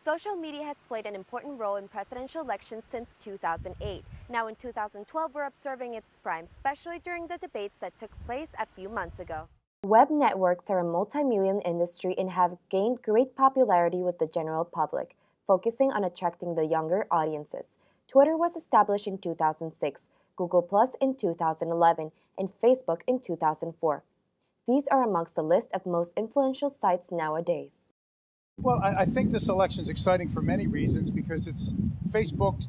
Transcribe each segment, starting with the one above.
Social media has played an important role in presidential elections since 2008. Now in 2012, we're observing its prime, especially during the debates that took place a few months ago. Web networks are a multi-million industry and have gained great popularity with the general public, focusing on attracting the younger audiences. Twitter was established in 2006, Google Plus in 2011, and Facebook in 2004. These are amongst the list of most influential sites nowadays. Well, I think this election is exciting for many reasons because it's Facebook,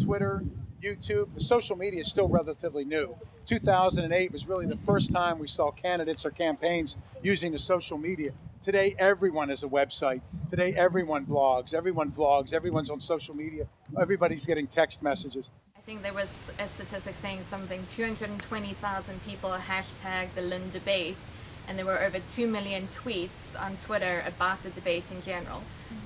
Twitter, YouTube. The social media is still relatively new. 2008 was really the first time we saw candidates or campaigns using the social media. Today, everyone has a website. Today, everyone blogs, everyone vlogs, everyone's on social media. Everybody's getting text messages. I think there was a statistic saying something 220,000 people hashtagged the Lynn debate, and there were over 2 million tweets on Twitter about the debate in general.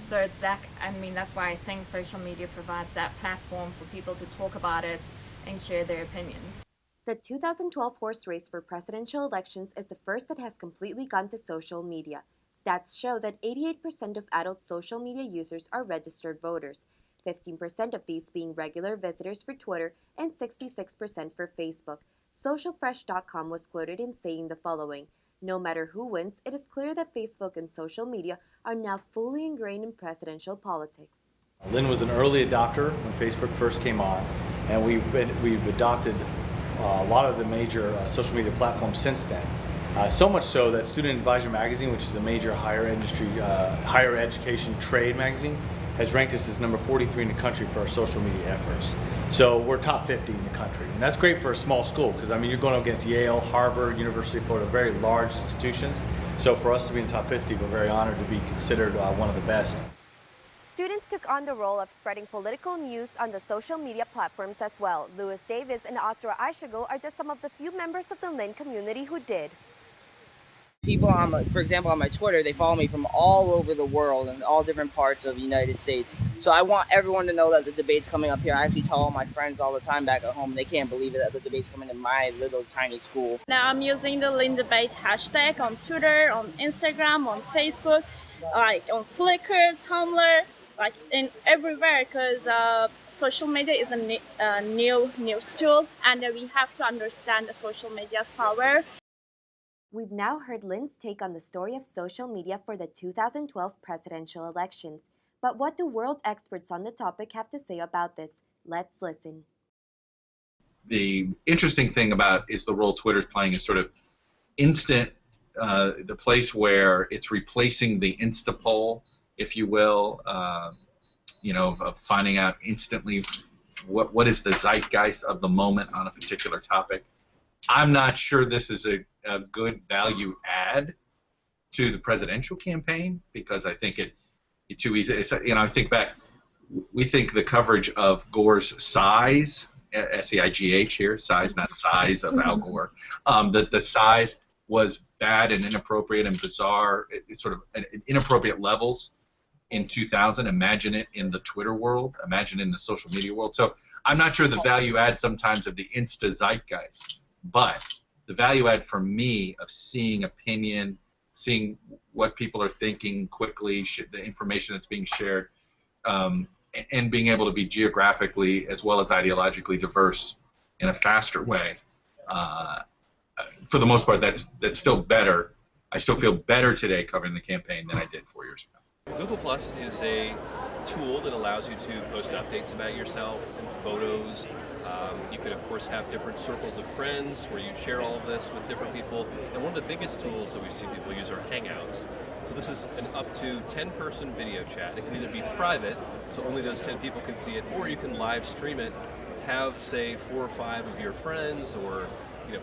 So it's that, I mean, that's why I think social media provides that platform for people to talk about it and share their opinions. The 2012 horse race for presidential elections is the first that has completely gone to social media. Stats show that 88% of adult social media users are registered voters, 15% of these being regular visitors for Twitter and 66% for Facebook. Socialfresh.com was quoted in saying the following: "No matter who wins, it is clear that Facebook and social media are now fully ingrained in presidential politics." Lynn was an early adopter when Facebook first came on, and we've adopted a lot of the major social media platforms since then. So much so that Student Advisor magazine, which is a major higher education trade magazine, has ranked us as number 43 in the country for our social media efforts. So we're top 50 in the country, and that's great for a small school because I mean you're going up against Yale, Harvard, University of Florida, very large institutions. So for us to be in the top 50, we're very honored to be considered one of the best. Students took on the role of spreading political news on the social media platforms as well. Louis Davis and Asra Aishago are just some of the few members of the Lynn community who did. People, for example, on my Twitter, they follow me from all over the world and all different parts of the United States. So I want everyone to know that the debate's coming up here. I actually tell all my friends all the time back at home, and they can't believe it that the debate's coming to my little tiny school. Now I'm using the Lynn debate hashtag on Twitter, on Instagram, on Facebook, like on Flickr, Tumblr, like in everywhere, because social media is a new news tool, and we have to understand the social media's power. We've now heard Lynn's take on the story of social media for the 2012 presidential elections. But what do world experts on the topic have to say about this? Let's listen. The interesting thing about is the role Twitter's playing is sort of instant, the place where it's replacing the Insta poll, if you will, of finding out instantly what is the zeitgeist of the moment on a particular topic. I'm not sure this is a good value add to the presidential campaign because I think it's too easy. I think back, we think the coverage of Gore's size, S-E-I-G-H here, size, not size of Al Gore, that the size was bad and inappropriate and bizarre, it's sort of inappropriate levels in 2000. Imagine it in the Twitter world, imagine it in the social media world. So I'm not sure the value add sometimes of the Insta zeitgeist. But the value add for me of seeing opinion, seeing what people are thinking quickly, the information that's being shared, and being able to be geographically as well as ideologically diverse in a faster way, for the most part, that's still better. I still feel better today covering the campaign than I did 4 years ago. Google Plus is a tool that allows you to post updates about yourself and photos. You can, of course, have different circles of friends where you share all of this with different people. And one of the biggest tools that we see people use are Hangouts. So this is an up to 10-person video chat. It can either be private, so only those 10 people can see it, or you can live stream it, have, say, 4 or 5 of your friends or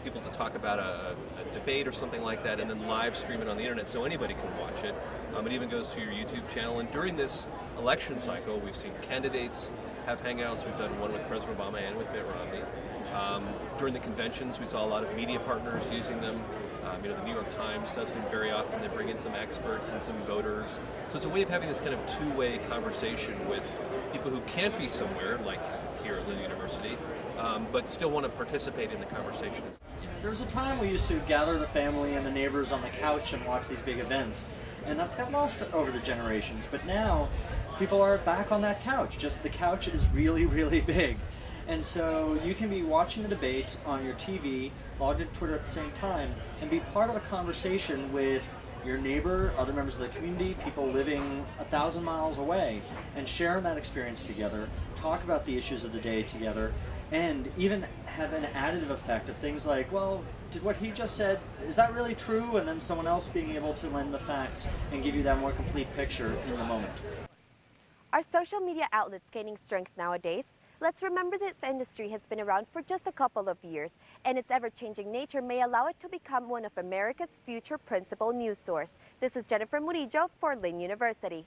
people to talk about a debate or something like that, and then live stream it on the internet so anybody can watch it. It even goes to your YouTube channel. And during this election cycle, we've seen candidates have Hangouts. We've done one with President Obama and with Mitt Romney. During the conventions, we saw a lot of media partners using them. The New York Times does them very often. They bring in some experts and some voters. So it's a way of having this kind of two-way conversation with people who can't be somewhere, like here at Lynn University, but still want to participate in the conversations. There was a time we used to gather the family and the neighbors on the couch and watch these big events, and that got lost over the generations. But now, people are back on that couch. Just the couch is really, really big. And so you can be watching the debate on your TV, logged into Twitter at the same time, and be part of a conversation with your neighbor, other members of the community, people living 1,000 miles away, and share that experience together, talk about the issues of the day together, and even have an additive effect of things like, well, did what he just said, is that really true? And then someone else being able to lend the facts and give you that more complete picture in the moment. Are social media outlets gaining strength nowadays? Let's remember this industry has been around for just a couple of years, and its ever-changing nature may allow it to become one of America's future principal news source. This is Jennifer Murillo for Lynn University.